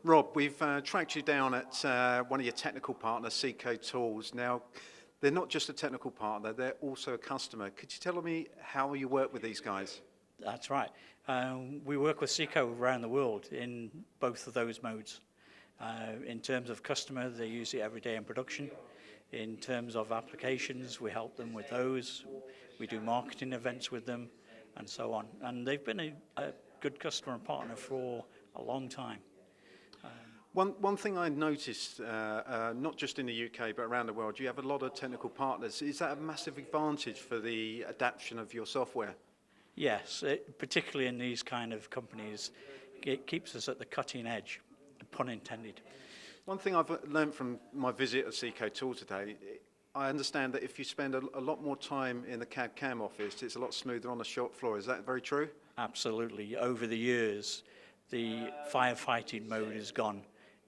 Rob, we've tracked you down at one of your technical partners, CGTech. Now, they're not just a technical partner, they're also a customer. Could you tell me how you work with these guys? That's right. We work with CGTech around the world in both of those modes. In terms of customer, they use it every day in production. In terms of applications, we help them with those. We do marketing events with them and so on. And they've been a good customer and partner for a long time. One thing I noticed, not just in the UK but around the world, you have a lot of technical partners. Is that a massive advantage for the adaptation of your software? Yes, particularly in these kind of companies, it keeps us at the cutting edge, pun intended. One thing I've learned from my visit at CGTech today, I understand that if you spend a lot more time in the CAD/CAM office, it's a lot smoother on the shop floor. Is that very true? Absolutely. Over the years, the firefighting mode is gone.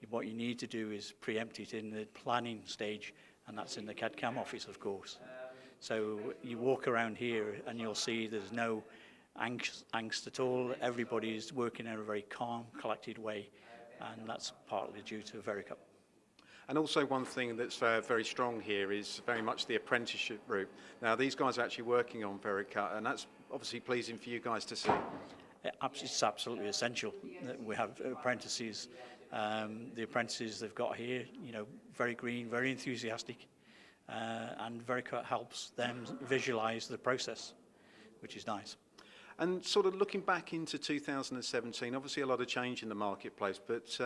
What you need to do is preempt it in the planning stage, and that's in the CAD/CAM office, of course. So you walk around here and you'll see there's no angst at all. Everybody's working in a very calm, collected way, and that's partly due to VERICUT. And also one thing that's very strong here is very much the apprenticeship route. Now these guys are actually working on VERICUT, and that's obviously pleasing for you guys to see. It's absolutely essential that we have apprentices. The apprentices they've got here, you know, very green, very enthusiastic, and VERICUT helps them visualize the process, which is nice. And sort of looking back into 2017, obviously a lot of change in the marketplace, but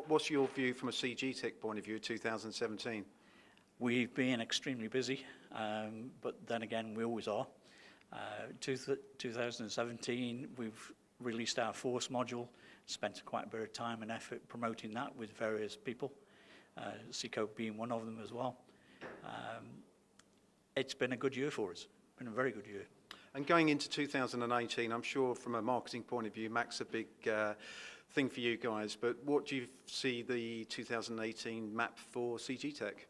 what's your view from a CGTech point of view of 2017? We've been extremely busy, but then again, we always are. 2017, we've released our Force module, spent quite a bit of time and effort promoting that with various people, CGTech being one of them as well. It's been a good year for us, been a very good year. And going into 2018, I'm sure from a marketing point of view, Mac's a big thing for you guys, but what do you see the 2018 map for CGTech?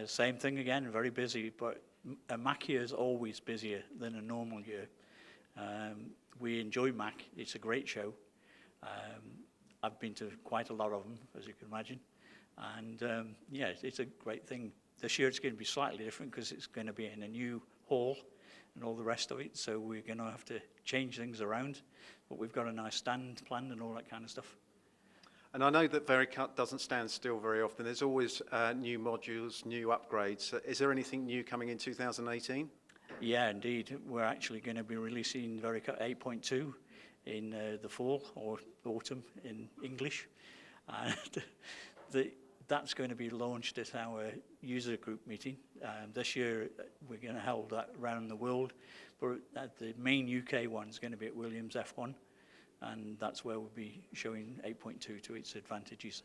Same thing again, very busy, but a Mac year is always busier than a normal year. We enjoy Mac, it's a great show. I've been to quite a lot of them, as you can imagine, and yeah, it's a great thing. This year it's going to be slightly different because it's going to be in a new hall and all the rest of it, so we're going to have to change things around, but we've got a nice stand planned and all that kind of stuff. And I know that VERICUT doesn't stand still very often. There's always new modules, new upgrades. Is there anything new coming in 2018? Yeah, indeed. We're actually going to be releasing VERICUT 8.2 in the fall or autumn in English. And that's going to be launched at our user group meeting. This year we're going to hold that around the world, but the main UK one is going to be at Williams F1, and that's where we'll be showing 8.2 to its advantages.